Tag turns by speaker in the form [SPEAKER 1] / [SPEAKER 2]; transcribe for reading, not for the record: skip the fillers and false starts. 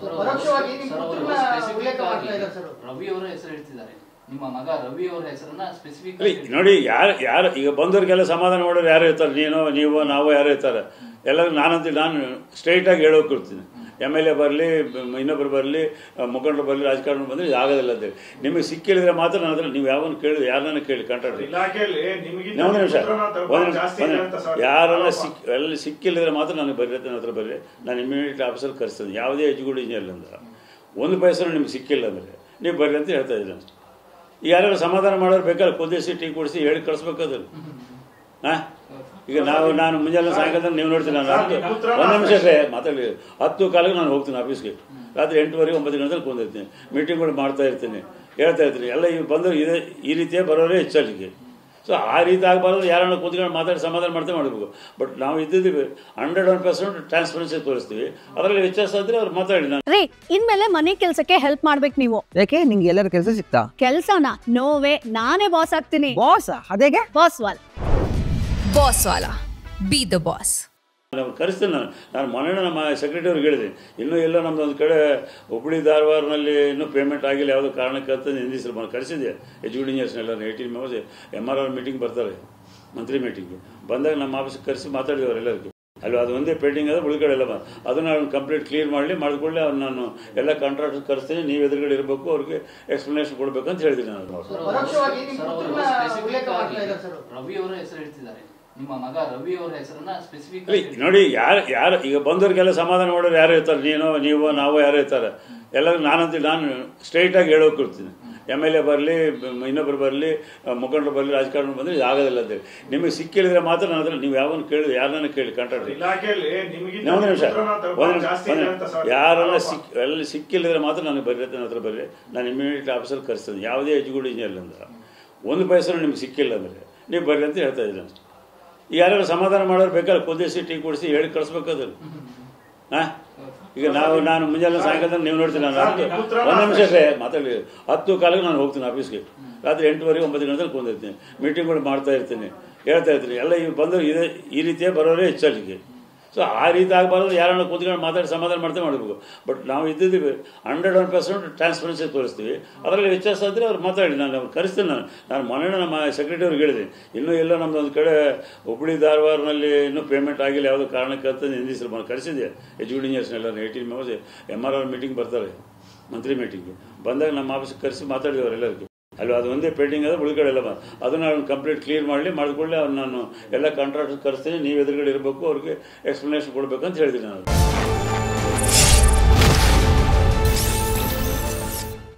[SPEAKER 1] ಪರೋಕ್ಷವಾಗಿ
[SPEAKER 2] ರವಿ ಅವರ ಹೆಸರು ಹೇಳ್ತಿದ್ದಾರೆ, ನಿಮ್ಮ ಮಗ ರವಿ ಅವರ ಹೆಸರನ್ನ ಸ್ಪೆಸಿಫಿಕ್
[SPEAKER 3] ನೋಡಿ. ಯಾರು ಈಗ ಬಂದವ್ರಿಗೆಲ್ಲ ಸಮಾಧಾನ ಮಾಡೋರು ಯಾರು ಇರ್ತಾರೆ, ನೀವು ನಾವು ಯಾರು ಇರ್ತಾರೆ. ಎಲ್ಲರೂ ನಾನು ಸ್ಟ್ರೈಟ್ ಆಗಿ ಹೇಳೋಕಿರ್ತೀನಿ. MLA ಬರಲಿ, ಇನ್ನೊಬ್ಬರು ಬರಲಿ, ಮುಖಂಡರು ಬರಲಿ, ರಾಜಕಾರಣ ಬಂದರೆ ಆಗೋದಿಲ್ಲ ಅಂತೇಳಿ. ನಿಮಗೆ ಸಿಕ್ಕಿಳಿದ್ರೆ ಮಾತ್ರ ನನ್ನ ಹತ್ರ ನೀವು ಯಾವನ್ನ ಕೇಳಿ, ಯಾರನ್ನ ಕೇಳಿ ಕಾಂಟ್ರಾಕ್ಟ್ರಿ ಒಂದು ನಿಮಿಷ ಯಾರೆಲ್ಲ ಸಿಕ್ಕಿಳಿದ್ರೆ ಮಾತ್ರ ನನಗೆ ಬರ್ರಿ, ನನ್ನ ಹತ್ರ ಬರ್ರಿ. ನಾನು ಇಮಿಡಿಯೇಟ್ ಆಫೀಸಲ್ಲಿ ಕರೆಸ್ತೇನೆ. ಯಾವುದೇ ಎಜುಕೇಟೆಡ್ ಇಂಜಿನಿಯರ್ ಅಂದ್ರೆ ಒಂದು ಪೈಸೆ ನಿಮ್ಗೆ ಸಿಕ್ಕಿಲ್ಲ ಅಂದರೆ ನೀವು ಬರ್ರಿ ಅಂತ ಹೇಳ್ತಾ ಇದ್ದೀನಿ ಅಷ್ಟೇ. ಯಾರು ಸಮಾಧಾನ ಮಾಡೋರು ಬೇಕಾದ್ರೆ ಕುದಿಸಿ ಟೀ ಕುಡಿಸಿ ಹೇಳಿ ಕಳಿಸ್ಬೇಕಾದ್ರೆ ಹಾಂ. ಈಗ ನಾನು ಮುಂಜಾನೆ ಸಾಯಂಕಾಲ ನೀವು ನೋಡ್ತೀನಿ, ನಾನು ಒಂದು ನಿಮಿಷ ಮಾತಾಡಿ 10 ಕಾಲಿಗೆ ನಾನು ಹೋಗ್ತೀನಿ ಆಫೀಸ್ಗೆ. ರಾತ್ರಿ 8:30 9 ಗಂಟೆಗೆ ಕುಂದಿರ್ತೀನಿ, ಮೀಟಿಂಗ್ಗಳು ಮಾಡ್ತಾ ಇರ್ತೀನಿ, ಹೇಳ್ತಾ ಇರ್ತೀನಿ. ಎಲ್ಲ ಈಗ ಬಂದು ಈ ರೀತಿಯೇ ಬರೋರೇ ಹೆಚ್ಚಲಿಗೆ. ಸೊ ಆ ರೀತಿ ಆಗಬಾರ್ದು. ಯಾರನ್ನ ಕೂತ್ಕೊಂಡು ಮಾತಾಡಿ ಸಮಾಧಾನ ಮಾಡ್ತಾ ಮಾಡಬೇಕು. ಬಟ್ ನಾವು ಇದ್ದಿದ್ದೀವಿ 101% ಟ್ರಾನ್ಸ್ಪರೆನ್ಸಿ ತೋರಿಸ್ತೀವಿ. ಅದರಲ್ಲಿ ವ್ಯತ್ಯಾಸ ಆದರೆ ಅವ್ರು ಮಾತಾಡಿ. ನಾನು
[SPEAKER 4] ರೀ ಇನ್ಮೇಲೆ ಮನೆ ಕೆಲಸಕ್ಕೆ ಹೆಲ್ಪ್ ಮಾಡ್ಬೇಕು ನೀವು.
[SPEAKER 5] ಯಾಕೆ ನಿಂಗೆ ಎಲ್ಲರ ಕೆಲಸ ಸಿಗ್ತಾ?
[SPEAKER 4] ಕೆಲಸನ ನೋವೇ ನಾನೇ ಬಾಸ್ ಆಗ್ತೀನಿ.
[SPEAKER 5] ಬಾಸ್ ಅದೇಗೆ?
[SPEAKER 4] Boss
[SPEAKER 6] will be the boss.
[SPEAKER 3] ನಾನು ಕರೆಸ್ತೀನಿ. ನಾನು ಮೊನ್ನೆ ನಮ್ಮ ಸೆಕ್ರೆಟರಿ ಅವ್ರಿಗೆ ಹೇಳಿದೆ, ಇನ್ನೂ ಎಲ್ಲ ನಮ್ದು ಒಂದು ಕಡೆ ಹುಬ್ಬಳ್ಳಿ ಧಾರವಾಡನಲ್ಲಿ ಇನ್ನೂ ಪೇಮೆಂಟ್ ಆಗಿಲ್ಲ, ಯಾವುದೋ ಕಾರಣಕ್ಕೆ ಅಂತ ನಿಂದಿಸಲು ನಾನು ಕರೆಸಿದ್ದೆ. ಎಜುಕೇಟೆಡ್ ಇಂಜಿನಿಯರ್ಸ್ನೆಲ್ಲ 18 ಮೆಂಬರ್ಸ್ MRR ಮೀಟಿಂಗ್ ಬರ್ತಾರೆ, ಮಂತ್ರಿ ಮೀಟಿಂಗ್ ಬಂದಾಗ ನಮ್ಮ ಆಫೀಸ್ಗೆ ಕರೆಸಿ ಮಾತಾಡಿದವರು ಎಲ್ಲರಿಗೂ. ಅಲ್ಲಿ ಅದು ಒಂದೇ ಪೇಂಟಿಂಗ್ ಆದರೆ ಉಳ್ಗಡೆ ಎಲ್ಲ ಅದನ್ನು ನಾನು ಕಂಪ್ಲೀಟ್ ಕ್ಲಿಯರ್ ಮಾಡಿಕೊಳ್ಳಿ ಅವ್ರು ನಾನು ಎಲ್ಲ ಕಾಂಟ್ರಾಕ್ಟರ್ ಕರೆಸ್ತೀನಿ. ನೀವು ಎದುರುಗಡೆ ಇರಬೇಕು, ಅವ್ರಿಗೆ ಎಕ್ಸ್ಪ್ಲನೇಷನ್ ಕೊಡಬೇಕು ಅಂತ ಹೇಳಿದ್ದೀನಿ ನಾನು.
[SPEAKER 2] ರವಿ ಅವರ ಹೆಸರು ಹೇಳ್ತಿದ್ದಾರೆ, ನಿಮ್ಮ ಮಗ ರವಿ ಅವರ ಹೆಸರನ್ನ ಸ್ಪೆಸಿಫಿಕ್
[SPEAKER 3] ನೋಡಿ. ಯಾರು ಈಗ ಬಂದವ್ರಿಗೆಲ್ಲ ಸಮಾಧಾನ ಮಾಡೋರು ಯಾರು ಇರ್ತಾರೆ, ನೀವು ನಾವು ಯಾರು ಇರ್ತಾರೆ. ಎಲ್ಲರೂ ನಾನು ಸ್ಟ್ರೈಟ್ ಆಗಿ ಹೇಳೋಕಿರ್ತೀನಿ. MLA ಬರಲಿ, ಇನ್ನೊಬ್ಬರು ಬರಲಿ, ಮುಖಂಡರು ಬರಲಿ, ರಾಜಕಾರಣ ಬಂದರೆ ಆಗೋದಿಲ್ಲ ಅಂತೇಳಿ. ನಿಮಗೆ ಸಿಕ್ಕಿಳಿದ್ರೆ ಮಾತ್ರ ನನ್ನ ಹತ್ರ ನೀವು ಯಾವನ್ನ ಕೇಳಿ, ಯಾರನ್ನ ಕೇಳಿ ಕಾಂಟ್ರಾಕ್ಟ್ರಿ ಒಂದು ನಿಮಿಷ ಯಾರೆಲ್ಲ ಸಿಕ್ಕಿಳಿದ್ರೆ ಮಾತ್ರ ನನಗೆ ಬರ್ರಿ, ನನ್ನ ಹತ್ರ ಬರ್ರಿ. ನಾನು ಇಮಿಡಿಯೇಟ್ ಆಫೀಸಲ್ಲಿ ಕರೆಸ್ತೇನೆ. ಯಾವುದೇ ಎಜುಕೇಟೆಡ್ ಇಂಜಿನಿಯರ್ ಅಂದ್ರೆ ಒಂದು ಪೈಸೆ ನಿಮ್ಗೆ ಸಿಕ್ಕಿಲ್ಲ ಅಂದರೆ ನೀವು ಬರ್ರಿ ಅಂತ ಹೇಳ್ತಾ ಇದ್ದೀನಿ ಅಷ್ಟೇ. ಯಾರು ಸಮಾಧಾನ ಮಾಡೋರು ಬೇಕಾದ್ರೆ ಕುದಿಸಿ ಟೀ ಕುಡಿಸಿ ಹೇಳಿ ಕಳಿಸ್ಬೇಕಾದ್ರೆ ಹಾಂ. ಈಗ ನಾನು ಮುಂಜಾನೆ ಸಾಯಂಕಾಲ ನೀವು ನೋಡ್ತೀನಿ, ನಾನು ಒಂದು ನಿಮಿಷ ಮಾತಾಡಿ 10 ಕಾಲಿಗೆ ನಾನು ಹೋಗ್ತೀನಿ ಆಫೀಸ್ಗೆ. ರಾತ್ರಿ 8:30 9 ಗಂಟೆಗೆ ಕುಂದಿರ್ತೀನಿ, ಮೀಟಿಂಗ್ಗಳು ಮಾಡ್ತಾ ಇರ್ತೀನಿ, ಹೇಳ್ತಾ ಇರ್ತೀನಿ. ಎಲ್ಲ ಈಗ ಬಂದು ಈ ರೀತಿಯೇ ಬರೋರೇ ಹೆಚ್ಚಲಿಗೆ. ಸೊ ಆ ರೀತಿ ಆಗಬಾರ್ದು. ಯಾರನ್ನ ಕೂತ್ಕೊಂಡು ಮಾತಾಡಿ ಸಮಾಧಾನ ಮಾಡ್ತಾ ಮಾಡಬೇಕು. ಬಟ್ ನಾವು ಇದ್ದಿದ್ದೀವಿ 101% ಟ್ರಾನ್ಸ್ಪರೆನ್ಸಿ ತೋರಿಸ್ತೀವಿ. ಅದರಲ್ಲಿ ವ್ಯತ್ಯಾಸ ಆದರೆ ಅವ್ರು ಮಾತಾಡಿ. ನಾನು ಕರೆಸ್ತೀನಿ. ನಾನು ಮೊನ್ನೆ ನಮ್ಮ ಸೆಕ್ರೆಟರಿ ಅವ್ರಿಗೆ ಹೇಳಿದೆ, ಇನ್ನೂ ಎಲ್ಲ ನಮ್ಮದು ಒಂದು ಕಡೆ ಹುಬ್ಬಳ್ಳಿ ಧಾರವಾಡನಲ್ಲಿ ಇನ್ನೂ ಪೇಮೆಂಟ್ ಆಗಿಲ್ಲ, ಯಾವುದೋ ಕಾರಣಕ್ಕೆ ಅಂತ ನಿಂದಿಸಲು ನಾನು ಕರೆಸಿದ್ದೆ. ಎಜುಕೇಟೆಡ್ ಇಂಜಿನಿಯರ್ಸ್ನೆಲ್ಲ 18 ಮೆಂಬರ್ಸ್ MRR ಮೀಟಿಂಗ್ ಬರ್ತಾರೆ, ಮಂತ್ರಿ ಮೀಟಿಂಗ್ ಬಂದಾಗ ನಮ್ಮ ಆಫೀಸ್ಗೆ ಕರೆಸಿ ಮಾತಾಡಿದವರು ಎಲ್ಲರಿಗೂ. ಅಲ್ಲಿ ಅದು ಒಂದೇ ಪೇಂಟಿಂಗ್ ಆದರೆ ಉಳ್ಗಡೆ ಎಲ್ಲ ಅದನ್ನು ನಾನು ಕಂಪ್ಲೀಟ್ ಕ್ಲಿಯರ್ ಮಾಡಿಕೊಳ್ಳಿ ಅವ್ರು ನಾನು ಎಲ್ಲ ಕಾಂಟ್ರಾಕ್ಟರ್ ಕರೆಸ್ತೀನಿ. ನೀವು ಎದುರುಗಡೆ ಇರಬೇಕು, ಅವ್ರಿಗೆ ಎಕ್ಸ್ಪ್ಲನೇಷನ್ ಕೊಡಬೇಕು ಅಂತ ಹೇಳಿದ್ದೀನಿ ನಾನು.